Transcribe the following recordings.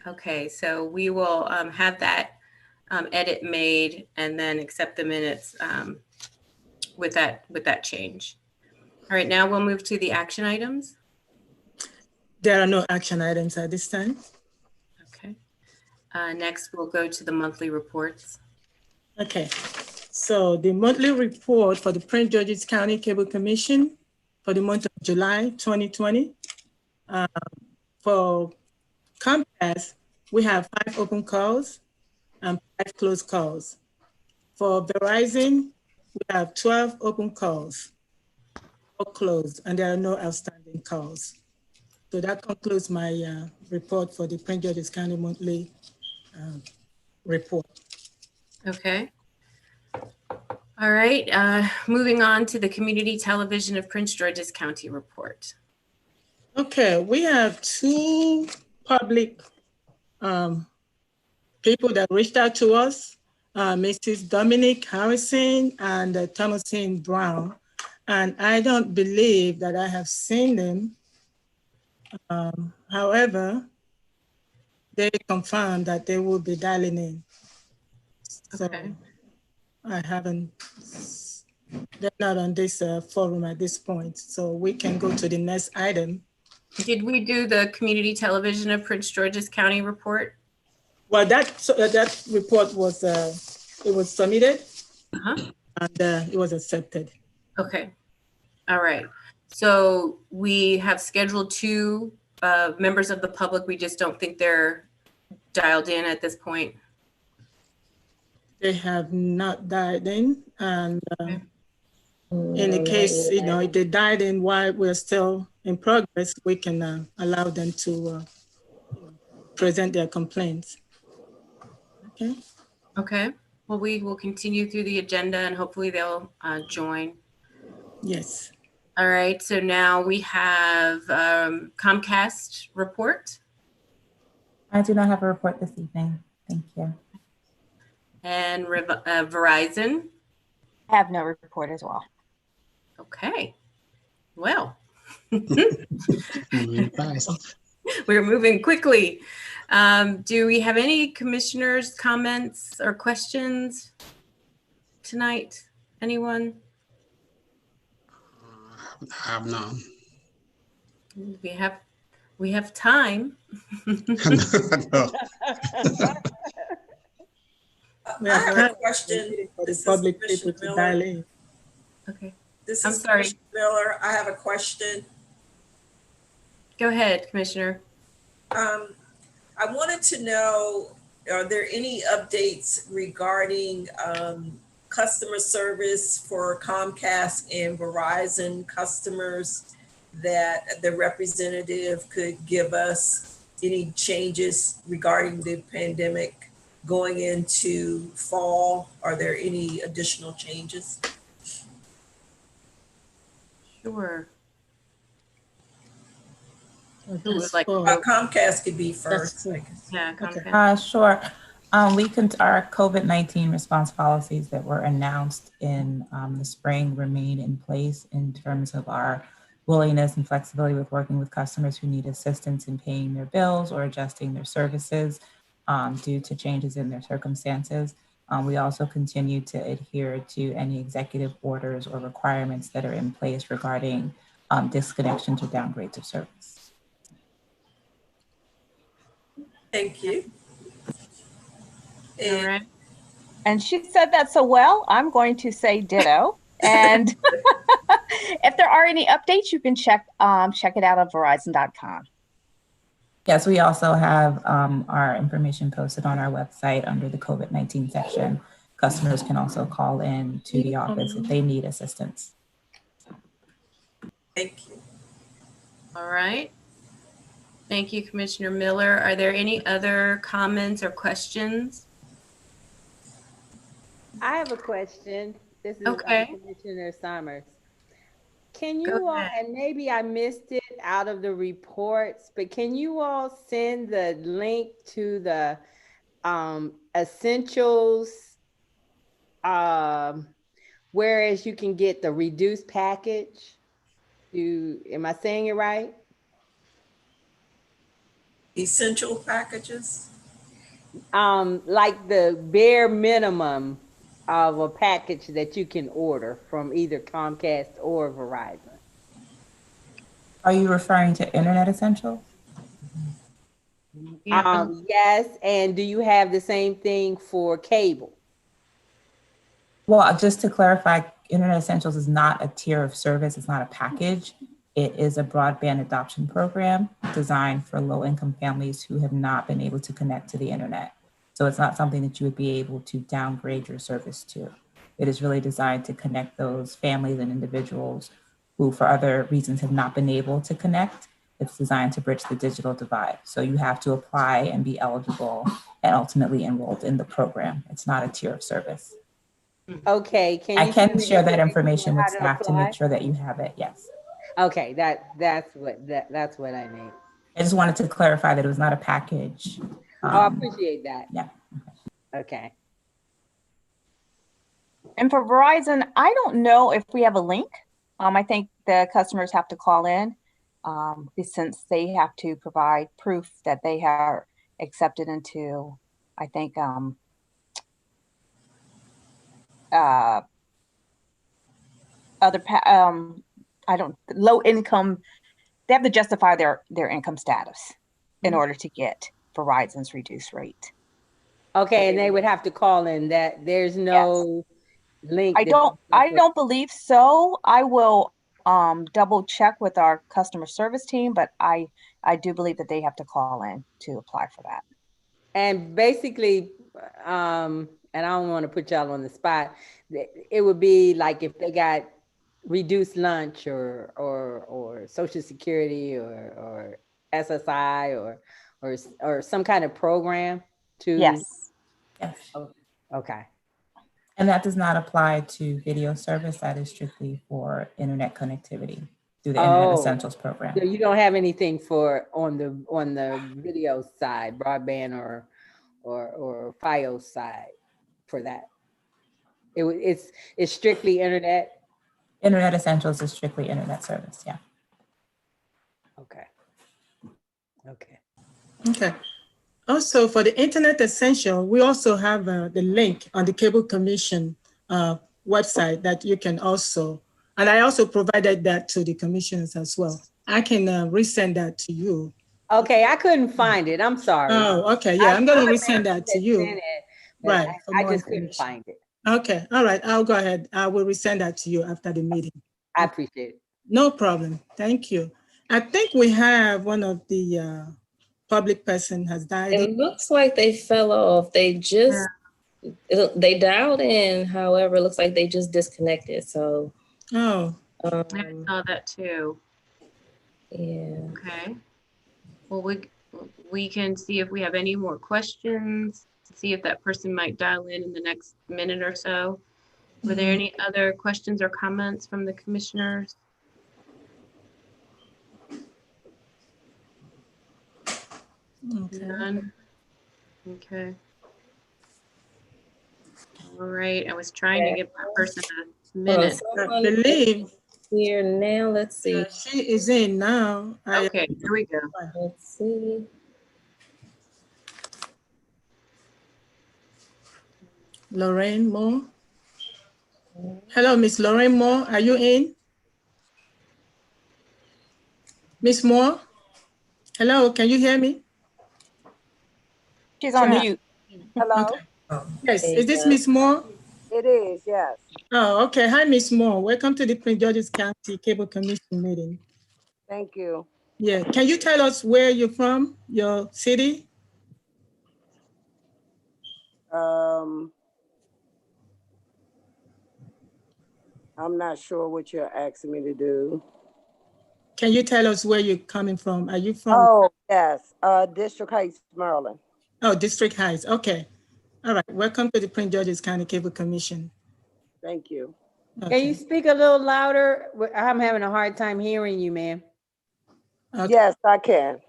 Okay, so we will have that edit made and then accept the minutes with that change. All right, now we'll move to the action items. There are no action items at this time. Okay. Next, we'll go to the monthly reports. Okay, so the monthly report for the Prince George's County Cable Commission for the month of July 2020. For Comcast, we have 5 open calls and 5 closed calls. For Verizon, we have 12 open calls, 4 closed, and there are no outstanding calls. So that concludes my report for the Prince George's County monthly report. Okay. All right, moving on to the Community Television of Prince George's County report. Okay, we have 2 public people that reached out to us, Mrs. Dominic Harrison and Thomasine Brown. And I don't believe that I have seen them. However, they confirmed that they will be dialing in. So Okay. I haven't, they're not on this forum at this point. So we can go to the next item. Did we do the Community Television of Prince George's County report? Well, that report was, it was submitted and it was accepted. Okay. All right. So we have scheduled 2 members of the public. We just don't think they're dialed in at this point. They have not dialed in, and in the case, if they dialed in while we're still in progress, we can allow them to present their complaints. Okay. Okay. Well, we will continue through the agenda and hopefully they'll join. Yes. All right. So now we have Comcast report. I do not have a report this evening. Thank you. And Verizon. I have no report as well. Okay. Well, Moving fast. we're moving quickly. Do we have any commissioners' comments or questions tonight? Anyone? I have none. We have time. No. I have a question. For the This is public Commissioner people to dial Miller. in. Okay. This I'm is sorry. Commissioner Miller. I have a question. Go ahead, Commissioner. I wanted to know, are there any updates regarding customer service for Comcast and Verizon customers that the representative could give us? Any changes regarding the pandemic going into fall? Are there any additional changes? Sure. Who would like- Comcast could be first. That's Yeah, Okay. Comcast. Sure. Our COVID-19 response policies that were announced in the spring remain in place in terms of our willingness and flexibility with working with customers who need assistance in paying their bills or adjusting their services due to changes in their circumstances. We also continue to adhere to any executive orders or requirements that are in place regarding disconnections or downgrades of service. Thank you. All right. And she said that so well, I'm going to say ditto. And if there are any updates, you can check it out at verizon.com. Yes, we also have our information posted on our website under the COVID-19 section. Customers can also call in to the office if they need assistance. Thank you. All right. Thank you, Commissioner Miller. Are there any other comments or questions? I have a question. This is Okay. Commissioner Summers. Can Go you all, ahead. and maybe I missed it out of the reports, but can you all send the link to the essentials, whereas you can get the reduced package? Am I saying it right? Essential packages? Like the bare minimum of a package that you can order from either Comcast or Verizon. Are you referring to Internet Essentials? Yeah. Yes, and do you have the same thing for cable? Well, just to clarify, Internet Essentials is not a tier of service. It's not a package. It is a broadband adoption program designed for low-income families who have not been able to connect to the internet. So it's not something that you would be able to downgrade your service to. It is really designed to connect those families and individuals who, for other reasons, have not been able to connect. It's designed to bridge the digital divide. So you have to apply and be eligible and ultimately enrolled in the program. It's not a tier of service. Okay, can I you can send me share that information information on with how to staff to apply? make sure that you have it. Yes. Okay, that's what I need. I just wanted to clarify that it was not a package. I appreciate that. Yeah. Okay. And for Verizon, I don't know if we have a link. I think the customers have to call in since they have to provide proof that they are accepted into, I think, low income. They have to justify their income status in order to get Verizon's reduced rate. Okay, and they would have to call in. That there's no link. I don't believe so. I will double check with our customer service team, but I do believe that they have to call in to apply for that. And basically, and I don't want to put y'all on the spot. It would be like if they got reduced lunch or Social Security or SSI or some kind of program to. Yes. Yes. Okay. And that does not apply to video service. That is strictly for internet connectivity through the Internet Essentials program. So you don't have anything for on the video side, broadband or FiOS side for that. It's strictly internet. Internet Essentials is strictly internet service. Yeah. Okay. Okay. Okay. Also, for the Internet Essential, we also have the link on the Cable Commission website that you can also, and I also provided that to the commissioners as well. I can resend that to you. Okay, I couldn't find it. I'm sorry. Oh, okay. Yeah, I'm going to resend that to you. Right. I just couldn't find it. Okay. All right. I'll go ahead. I will resend that to you after the meeting. I appreciate it. No problem. Thank you. I think we have one of the public person has died. It looks like they fell off. They just, they dialed in. However, it looks like they just disconnected. So. Oh. I saw that too. Yeah. Okay. Well, we can see if we have any more questions, see if that person might dial in the next minute or so. Were there any other questions or comments from the commissioners? Okay. None? Okay. All right. I was trying to give that person a minute. I believe here now. Let's see. She is in now. Okay, here we go. Let's see. Lorraine Moore. Hello, Miss Lorraine Moore. Are you in? Miss Moore? Hello, can you hear me? She's on mute. Hello? Okay. Yes, is this Miss Moore? It is, yes. Oh, okay. Hi, Miss Moore. Welcome to the Prince George's County Cable Commission meeting. Thank you. Yeah, can you tell us where you're from, your city? I'm not sure what you're asking me to do. Can you tell us where you're coming from? Are you from? Oh, yes, District Heights, Maryland. Oh, District Heights. Okay. All right. Welcome to the Prince George's County Cable Commission. Thank you. Okay. Can you speak a little louder? I'm having a hard time hearing you, ma'am. Okay. Yes, I can.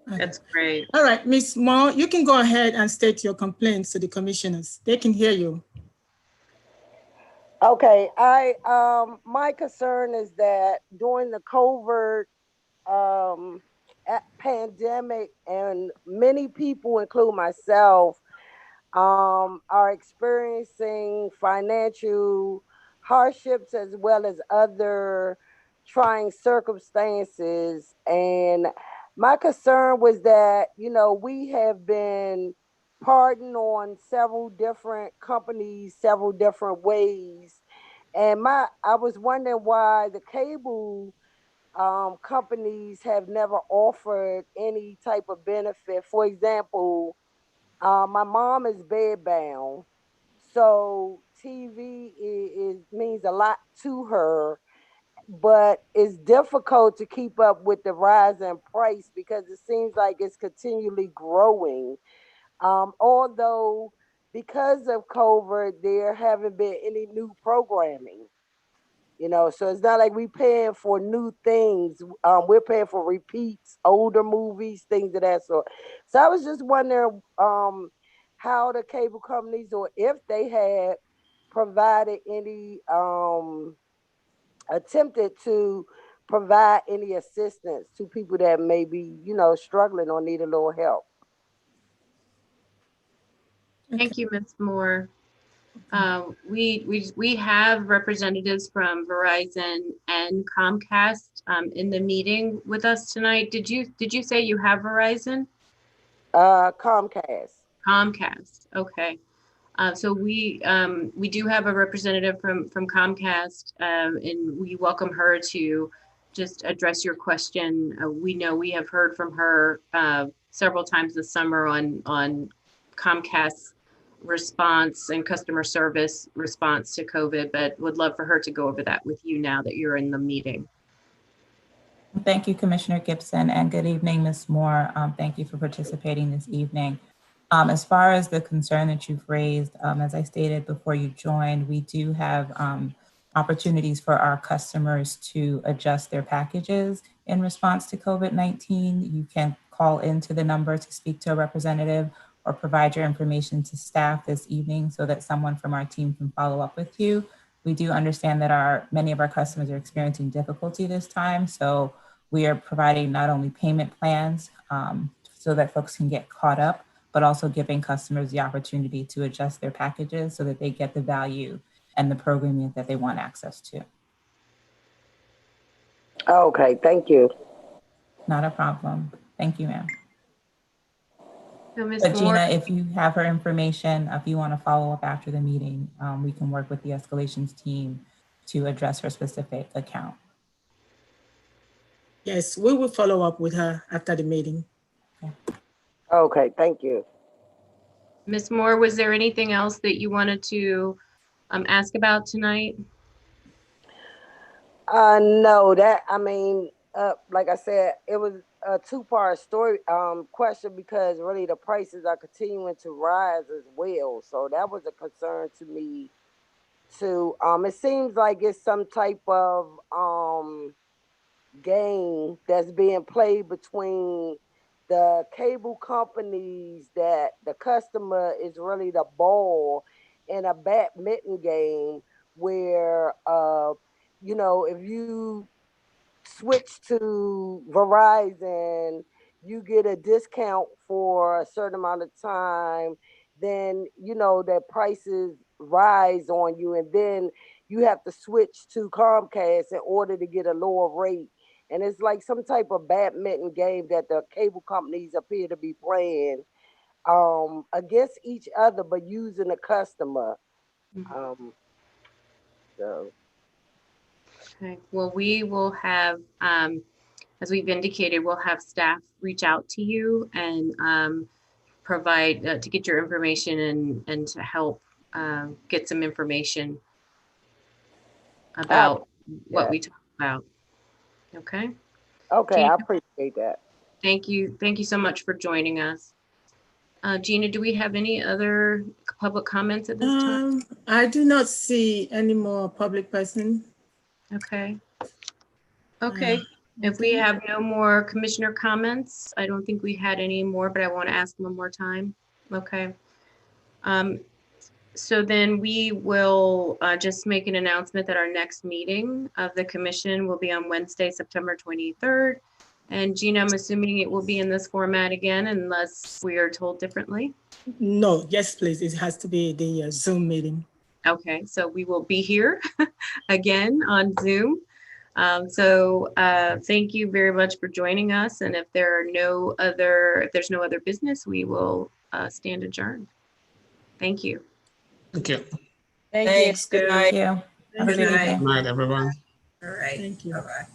That's great. All right, Ms. Moore, you can go ahead and state your complaints to the commissioners. They can hear you. Okay, my concern is that during the covert pandemic, and many people, include myself, are experiencing financial hardships as well as other trying circumstances. And my concern was that, we have been pardoned on several different companies, several different ways. And I was wondering why the cable companies have never offered any type of benefit. For example, my mom is bedbound, so TV means a lot to her, but it's difficult to keep up with the rise in price because it seems like it's continually growing. Although because of COVID, there haven't been any new programming. So it's not like we paying for new things. We're paying for repeats, older movies, things of that sort. So I was just wondering how the cable companies, or if they had provided any, attempted to provide any assistance to people that may be, struggling or need a little help. Thank you, Ms. Moore. We have representatives from Verizon and Comcast in the meeting with us tonight. Did you say you have Verizon? Comcast. Comcast. Okay. So we do have a representative from Comcast, and we welcome her to just address your question. We know we have heard from her several times this summer on Comcast's response and customer service response to COVID, but would love for her to go over that with you now that you're in the meeting. Thank you, Commissioner Gibson, and good evening, Ms. Moore. Thank you for participating this evening. As far as the concern that you've raised, as I stated before you joined, we do have opportunities for our customers to adjust their packages in response to COVID-19. You can call into the number to speak to a representative or provide your information to staff this evening so that someone from our team can follow up with you. We do understand that many of our customers are experiencing difficulty this time, so we are providing not only payment plans so that folks can get caught up, but also giving customers the opportunity to adjust their packages so that they get the value and the programming that they want access to. Okay, thank you. Not a problem. Thank you, ma'am. So, Ms. But Moore, Gina, if you have her information, if you want to follow up after the meeting, we can work with the escalations team to address her specific account. Yes, we will follow up with her after the meeting. Okay, thank you. Ms. Moore, was there anything else that you wanted to ask about tonight? No, like I said, it was a two-part story question because really the prices are continuing to rise as well. So that was a concern to me too. It seems like it's some type of game that's being played between the cable companies, that the customer is really the ball in a badminton game where if you switch to Verizon, you get a discount for a certain amount of time, then the prices rise on you, and then you have to switch to Comcast in order to get a lower rate. And it's like some type of badminton game that the cable companies appear to be playing against each other, but using the customer. So. Okay. Well, we will have, as we've indicated, we'll have staff reach out to you and provide to get your information and to help get some information about what we talked about. Okay. Okay, Gina, I appreciate that. thank you. Thank you so much for joining us. Gina, do we have any other public comments at this time? I do not see any more public person. Okay. Okay. If we have no more commissioner comments, I don't think we had any more, but I want to ask one more time. Okay. So then we will just make an announcement that our next meeting of the commission will be on Wednesday, September 23rd And Gina, I'm assuming it will be in this format again unless we are told differently. No, yes, please. It has to be the Zoom meeting. Okay, so we will be here again on Zoom. Thank you very much for joining us. And if there's no other business, we will stand adjourned. Thank you. Thank you. Thank you. Thanks. Good night. Thank you. Have a Thank good you. evening. Good night, everyone. All right. Thank you. Bye-bye.